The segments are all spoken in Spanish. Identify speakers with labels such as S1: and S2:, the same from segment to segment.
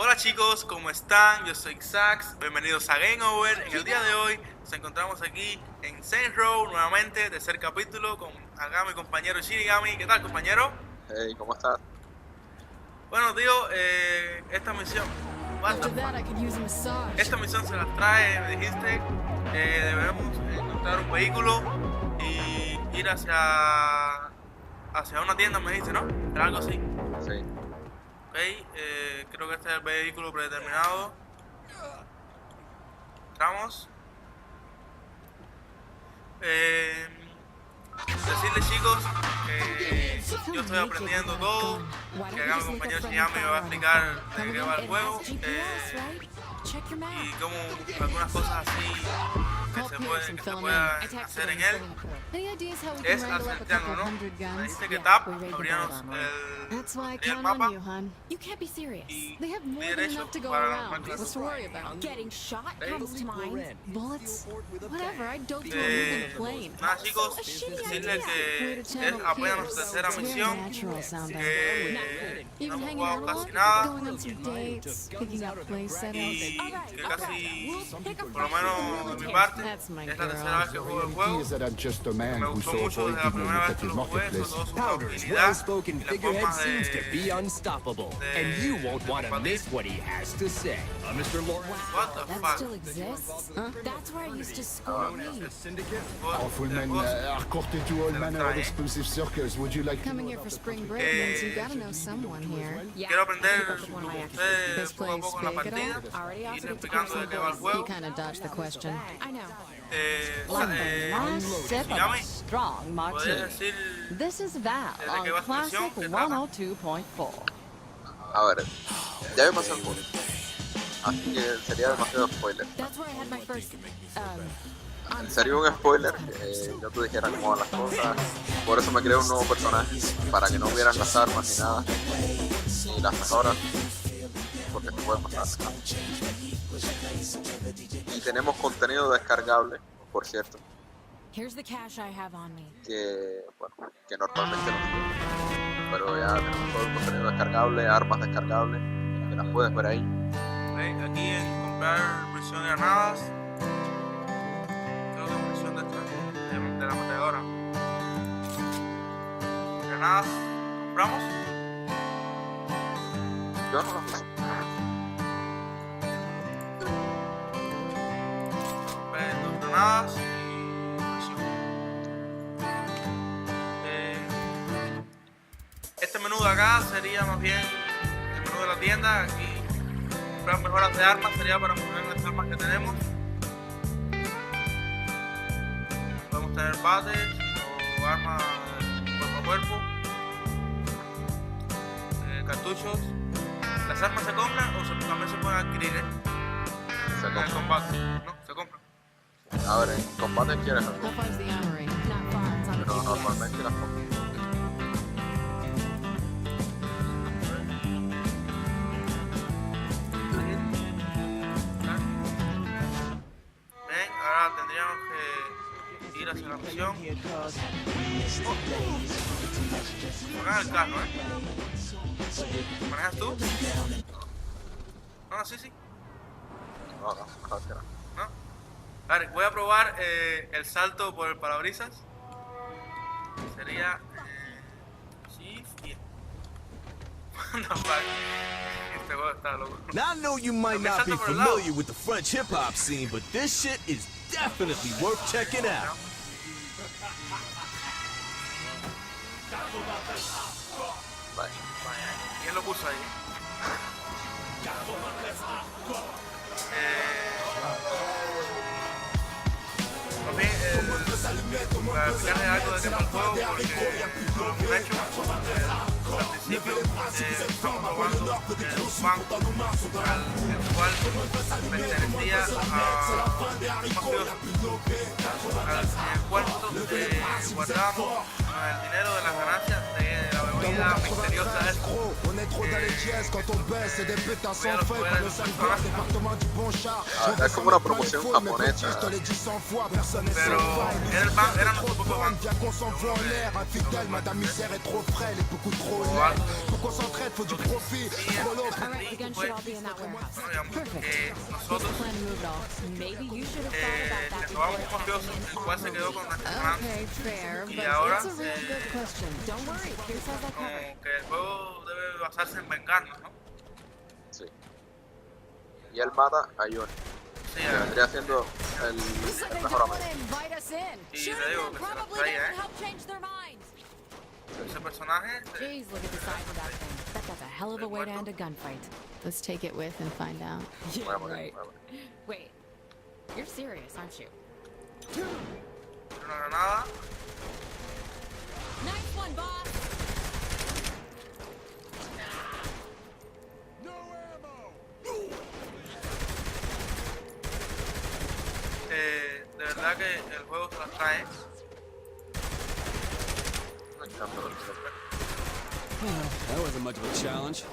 S1: Hola chicos, ¿cómo están? Yo soy Xax, bienvenidos a Game Over. En el día de hoy nos encontramos aquí en Saints Row nuevamente, tercer capítulo, con acá mi compañero Shinigami. ¿Qué tal, compañero?
S2: Hey, ¿cómo estás?
S1: Bueno, tío, esta misión se las trae, me dijiste, debemos encontrar un vehículo y ir hacia una tienda, me dijiste, ¿no? Era algo así.
S2: Sí.
S1: Ok, creo que este es el vehículo predeterminado. Entramos. Decirles, chicos, que yo estoy aprendiendo todo, que acá mi compañero Shinigami me va a explicar de qué va el juego y cómo algunas cosas así que se puedan hacer en él. Es hacia el triángulo, ¿no? Me dice que tap, abríamos el mapa y mi derecho para la marca. Nada, chicos, decirles que es apenas nuestra tercera misión, que no hemos jugado casi nada y que casi, por lo menos de mi parte, es la tercera vez que juego el juego. Me gustó mucho desde la primera vez que lo jugué, sobre todo su jugabilidad y las formas de What the fuck?
S3: That's where I used to score weed.
S4: Fullman, our Corte to all manner of explosive circles. Would you like to
S3: Coming here for spring break means you gotta know someone here.
S1: Quiero aprender ustedes poco a poco en la partida y ir explicando de qué va el
S3: You
S1: juego.
S3: kind of dodged the question. I know.
S5: Last sip of a
S1: Shinigami,
S5: strong
S1: ¿puedes
S5: martini.
S1: decir
S5: This is Val
S1: ¿de qué va
S5: on
S1: esta misión?
S5: Classic
S1: ¿Qué trata?
S5: 102.4.
S2: A ver, ya me pasé el juego, así que sería demasiado spoiler.
S3: That's where I had my first
S2: Sería un spoiler que yo te dijera cómo van las cosas. Por eso me creé un nuevo personaje, para que no hubieran las armas ni nada, ni las mejoras, porque se puede pasar. Y tenemos contenido descargable, por cierto,
S3: Here's the cash I have on me.
S2: que, bueno, que normalmente no sube. Pero ya tenemos todo el contenido descargable, armas descargables, que las puedes ver ahí.
S1: Ok, aquí en comprar munición de granadas. Creo que es munición de la ametralladora. Granadas, compramos.
S2: Yo no las uso.
S1: Compré 2 granadas y munición. Este menú de acá sería más bien el menú de la tienda. Aquí comprar mejoras de armas sería para mejorar las armas que tenemos. Podemos tener bates o armas cuerpo a cuerpo, cartuchos. ¿Las armas se compran o también se pueden adquirir
S2: Se
S1: en el
S2: compra.
S1: combate? No, se compran.
S2: A ver, en combate quieres algo,
S3: How far's the armory? Not far. It's on the
S2: pero
S3: GPS.
S2: normalmente las compras.
S1: Bien, ahora tendríamos que ir hacia la misión. Maneja el carro, ¿Manejas tú? No, sí.
S2: No, gracias.
S1: ¿No? A ver, voy a probar el salto por el parabrisas. Sería Shift y What the fuck? Este juego está loco.
S6: Now I know you might not be
S1: Empezando por el lado.
S6: familiar with the French hip hop scene, but this shit is definitely worth checking out.
S2: Vale.
S1: ¿Quién lo puso ahí? Más bien, para explicarles algo de qué va el juego, porque no lo hemos hecho. Al principio estamos probando un banco el cual pertenecía a un mafioso, en el cual nosotros guardábamos el dinero de las ganancias de la bebida. vida misteriosa es
S4: On est trop dans les dièses quand on baisse et des putains sans fait
S1: fuera
S4: par
S1: de
S4: le
S1: su
S4: sale
S1: personaje,
S4: département du bon chat.
S2: Es como una promoción japonesa.
S4: Je te l'ai dit 100 fois, personne n'est
S1: pero
S4: sans
S1: era el ban, era nuestro propio banco.
S4: Bien qu'on s'envoie en l'air, infidèle, madame misère est trop frêle et beaucoup trop laide. Pour qu'on s'entraide, faut du profit. Trop lourd.
S3: All right, the gun should all be in that warehouse.
S1: Bueno, digamos,
S3: Perfect.
S1: nosotros
S3: Plan to move it all. Maybe you should have thought about that
S1: le
S3: before
S1: robamos un mafioso, el cual se quedó con nuestro plan,
S3: Okay, fair,
S1: Y
S3: but
S1: ahora,
S3: it's a real good question. Don't worry, here's how that covered.
S1: como que el juego debe basarse en vengarnos, ¿no?
S2: Sí. Y él mata a Johnny,
S1: Sí,
S2: que vendría siendo el mejor amigo.
S3: invite us in.
S1: y te digo que se los traía, ¿eh?
S3: change their minds.
S1: Ese personaje,
S3: Jeez, look at the size of that thing. That's a hell of a way to end a gunfight. Let's take it with and find out.
S2: Voy a morir, voy a morir.
S3: Wait, you're serious, aren't you?
S1: tiene una granada,
S3: Nice one, boss.
S1: de verdad que el juego se las trae.
S2: Me encanta lo que se ve.
S6: That wasn't much of a challenge.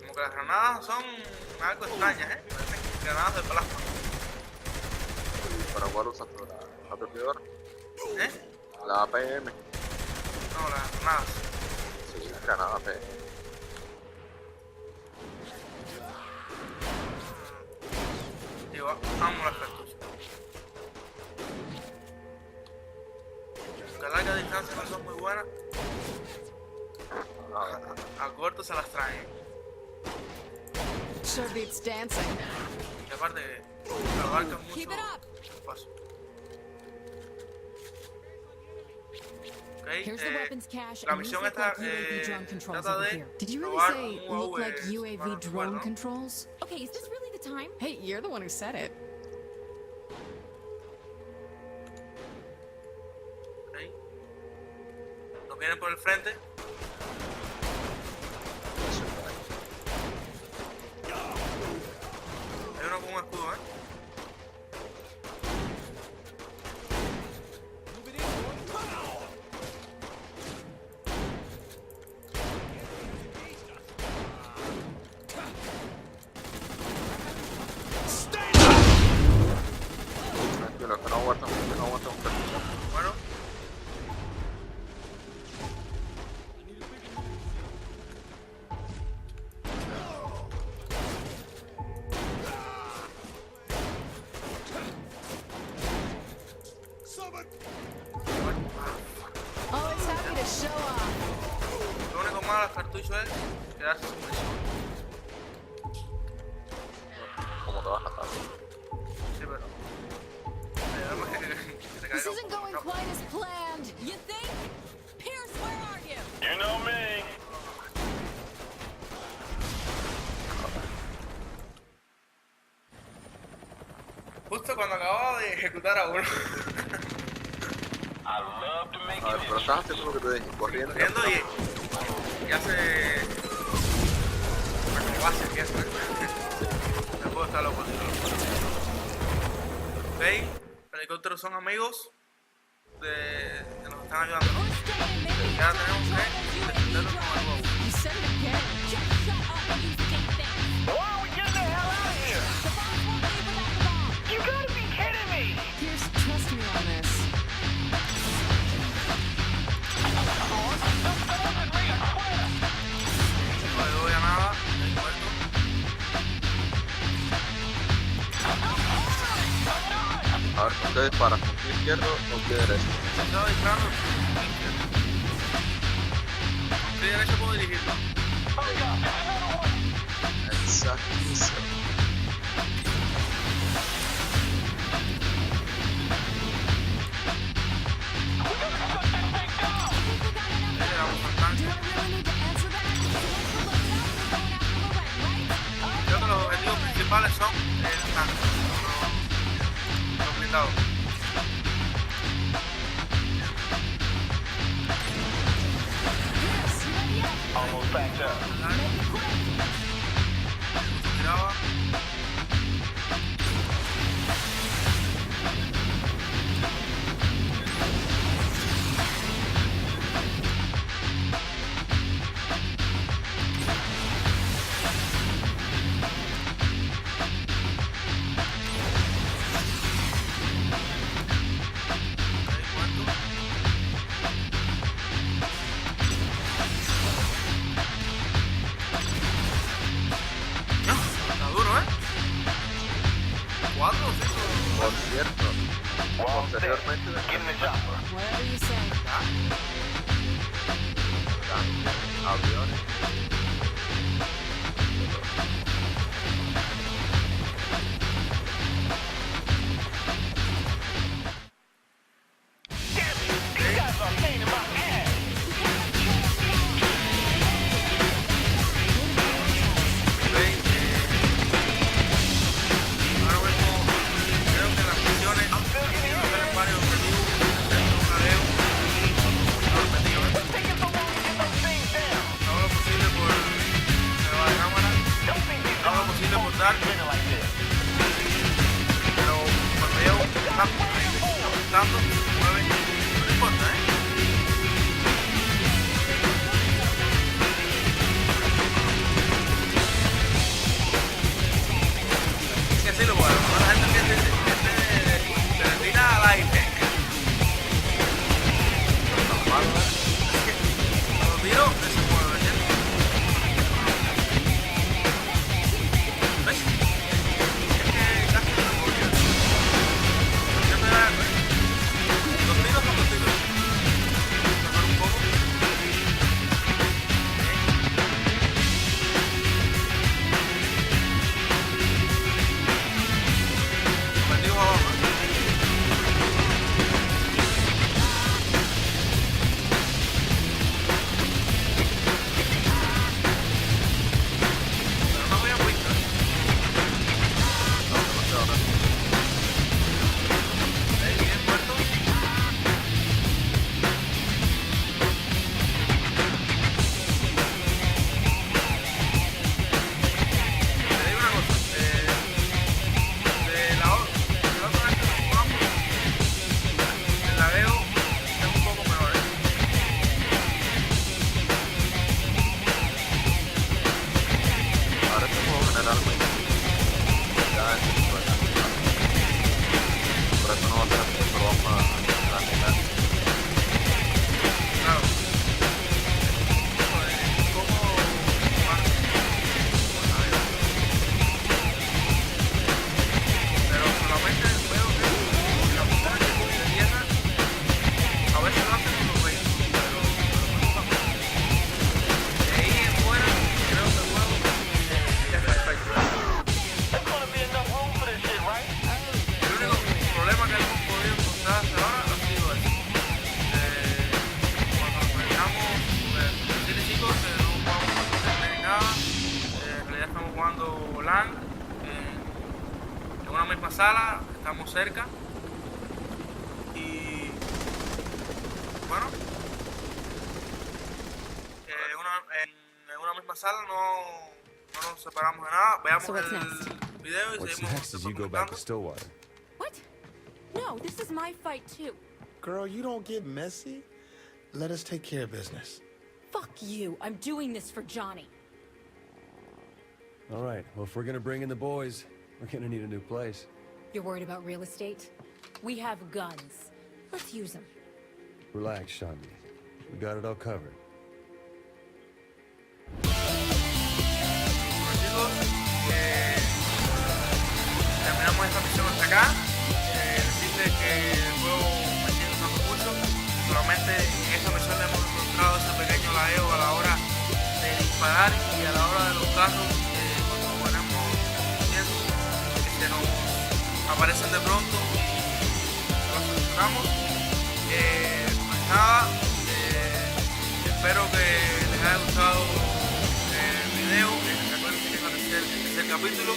S1: Como que las granadas son algo extrañas, ¿eh? Parecen granadas de plasma.
S2: ¿Para cuál usas tú? ¿La aturdidora?
S1: ¿Eh?
S2: La APM.
S1: No, las granadas.
S2: Sí, granada APM.
S1: Digo, amo las cartuchos. Aunque a larga distancia no son muy buenas, a corto se las traen.
S3: Sure beats dancing.
S1: Y aparte, abarcan mucho
S3: Keep it up.
S1: espacio. Ok,
S3: Here's the weapons cache.
S1: la
S3: and these
S1: misión
S3: look
S1: esta
S3: like UAV drone controls
S1: trata
S3: over
S1: de
S3: here. Did you really
S1: probar
S3: say
S1: un
S3: look like
S1: UAV,
S3: UAV
S1: no
S3: drone
S1: recuerdo.
S3: controls? Okay, is this really the time? Hey, you're the one who said it.
S1: Ok. Nos vienen por el frente. Hay uno con un escudo, ¿eh?
S2: Tranquilo, que no aguanta un cartucho.
S1: Bueno.
S3: Always happy to show off.
S1: Lo único malo del cartucho es quedarse sin munición.
S2: ¿Cómo te vas a matar?
S1: Sí, pero. Además que te
S3: This
S1: caiga
S3: isn't going
S1: no.
S3: quite as planned. You think? Pierce, where are you?
S7: You know me.
S1: Justo cuando acababa de ejecutar a uno.
S7: I love to make
S2: A ver, pero estás haciendo lo que te dije, corriendo.
S1: Corriendo y hace. Acrobacias y eso, ¿eh? No puedo estar loco. Ok, los helicópteros son amigos de los que están ayudando. Y ahora tenemos que defenderlos con algo a uno.
S3: You said it again.
S7: Why are we getting the hell out of here? You gotta be kidding me!
S3: Pierce, trust me on this.
S1: No le doy a nada, estoy muerto.
S2: A ver, ¿con qué disparas? ¿Con pie izquierdo o pie derecho?
S1: Estaba disparando. Con pie derecho puedo dirigirlo.
S2: Exactísimo.
S1: Ahí le damos al tanque.
S3: Do I really need to answer that?
S1: Creo que los objetivos principales son el tanque, los blindados.
S7: Almost backed up.
S1: Tiraba.
S2: Posteriormente,
S3: Whatever you say.
S2: aviones.
S7: These guys are a pain in my ass.
S1: Ok, ahora mismo creo que las misiones tienen varios objetivos, un jaleo y objetivos.
S7: Take it for one, get those things down.
S1: Todo lo posible por llevar la cámara,
S7: Don't think these
S1: todo lo posible por dar,
S7: minute like this.
S1: pero cuando llevo apuntando, mueve, no importa, que así lo bueno, la gente que se le tira al aire. Cuando tiro, se mueve, ¿entiendes? ¿Ves? Es que casi no me voy. Siempre da, los tiros son los tiros. Mejor un poco. Objetivo abajo. Pero no voy a puesto. Ahí viene el puerto. Te digo una cosa, de la otra vez que nos jugamos, el lagueo es un poco mejor,
S2: Ahora este juego generalmente ya es tipo de cantidad. Por eso no va a ser así, pero vamos a negar.
S1: claro. ¿Cómo jugar? Pero solamente veo que la persona que tiene de tierra a veces lo hacen con los vehículos, pero de ahí en fuera creo que el juego es perfecto.
S7: There's gonna be enough room for this shit, right?
S1: El único problema que hemos podido encontrar hasta ahora ha sido eso. Cuando nos conectamos, tiene chicos que no jugamos con internet ni nada. En realidad estamos jugando LAN en una misma sala, estamos cerca. Y bueno, en una misma sala no nos separamos de nada. Veamos
S3: So what's
S1: el
S3: next?
S1: video y
S8: What's
S1: seguimos
S8: next is you go back to
S1: comentando.
S8: Stillwater.
S5: What? No, this is my fight too.
S4: Girl, you don't get messy. Let us take care of business.
S5: Fuck you. I'm doing this for Johnny.
S8: All right, well, if we're gonna bring in the boys, we're gonna need a new place.
S5: You're worried about real estate? We have guns. Let's use them.
S8: Relax, Shandi. We got it all covered.
S1: Bueno, chicos, terminamos esta misión hasta acá. Decirles que el juego me sigue gustando mucho. Solamente en esta misión le hemos encontrado ese pequeño lagueo a la hora de disparar y a la hora de los carros cuando ponemos viendo que se nos aparecen de pronto y los solucionamos. Pues nada, espero que les haya gustado el video. Recuerden que tengo el tercer capítulo.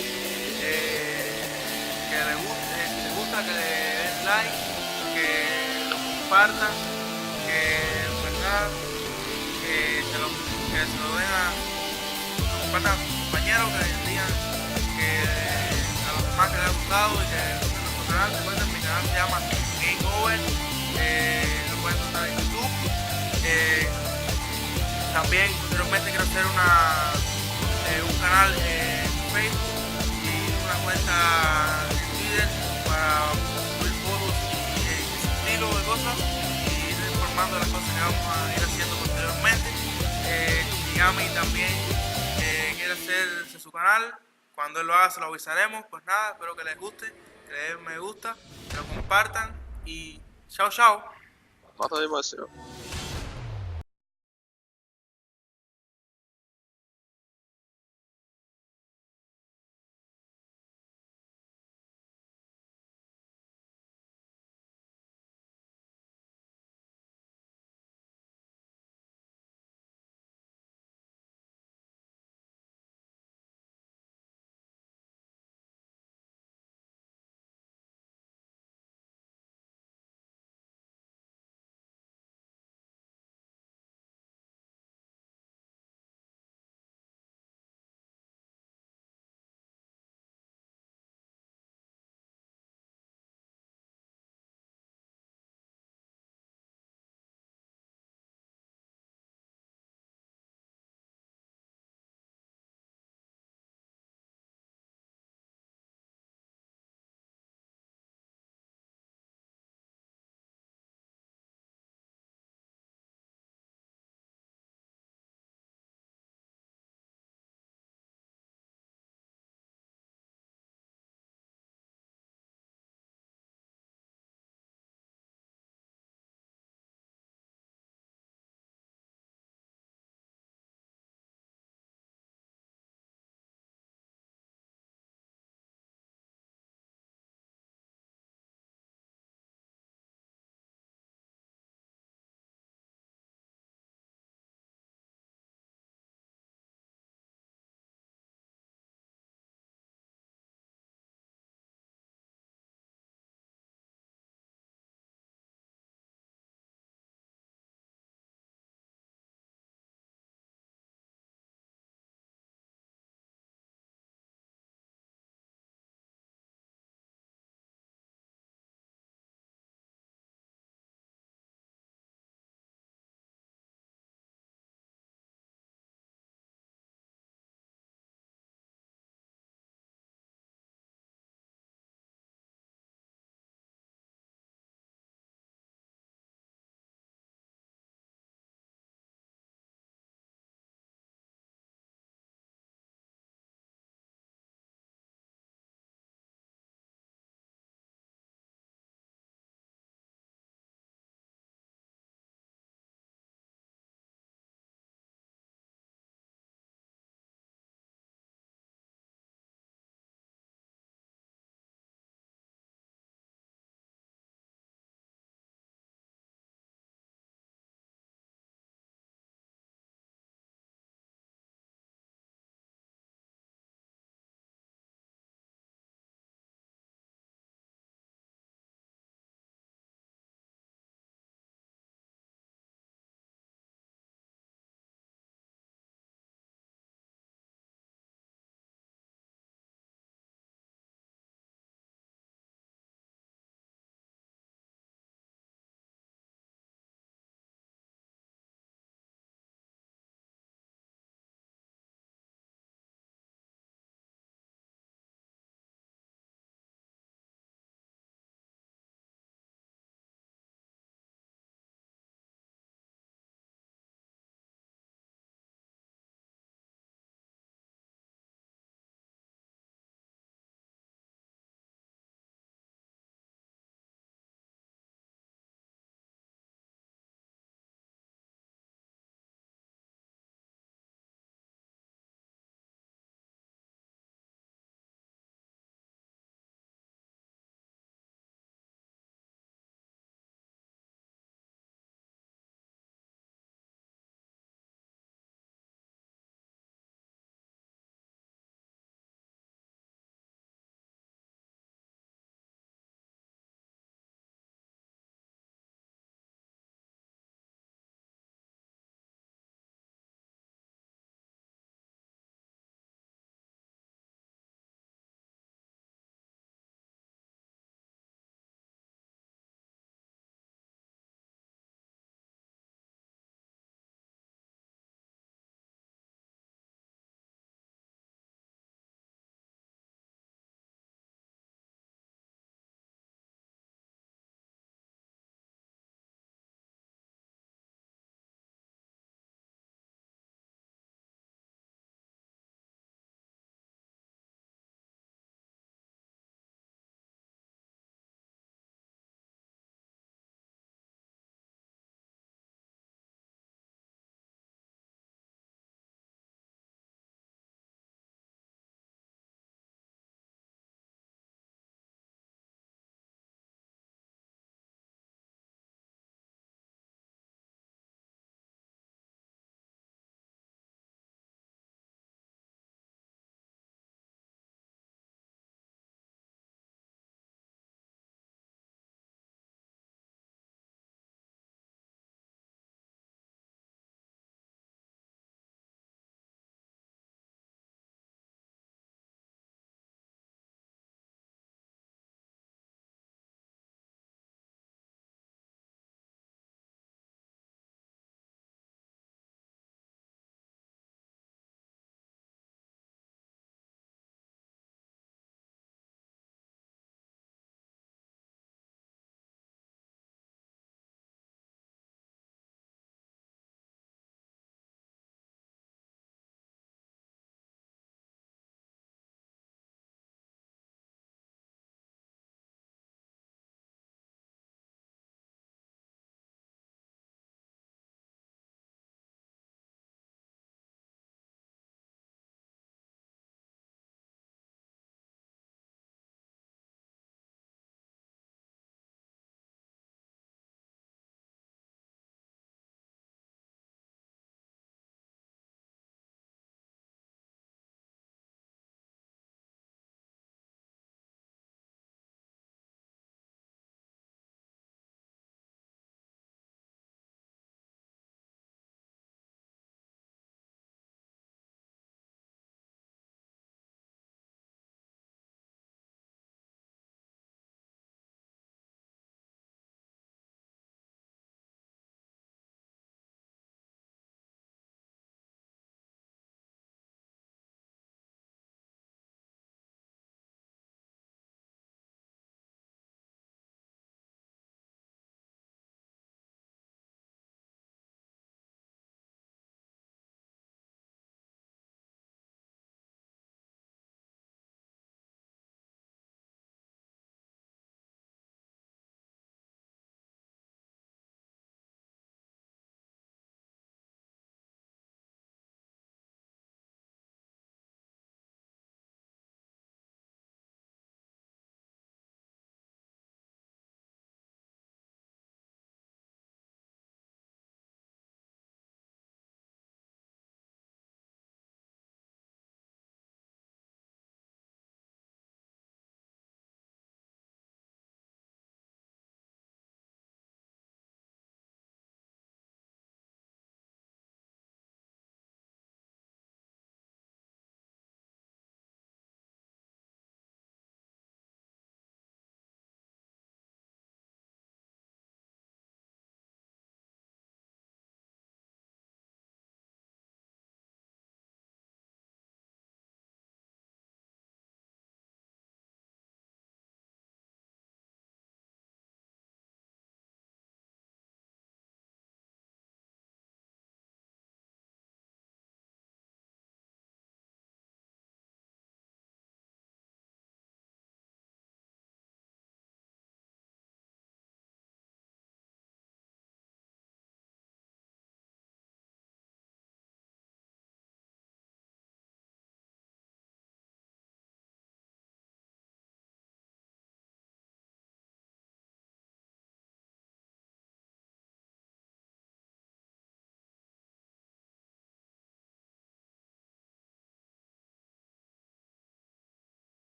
S1: Que les guste, si les gusta, que le den like, que lo compartan, que en verdad que se lo den lo compartan a sus compañeros, que les digan que a los demás que les ha gustado y que nuestro canal, recuerden, mi canal se llama Game Over, lo pueden encontrar en YouTube. También posteriormente quiero hacer un canal en Facebook y una cuenta en Twitter para subir fotos y ese estilo de cosas y ir informando de las cosas que vamos a ir haciendo posteriormente. Yami también quiere hacerse su canal. Cuando él lo haga se lo avisaremos. Pues nada, espero que les guste, que le den me gusta, que lo compartan y chao chao.
S2: Mata de Maceo.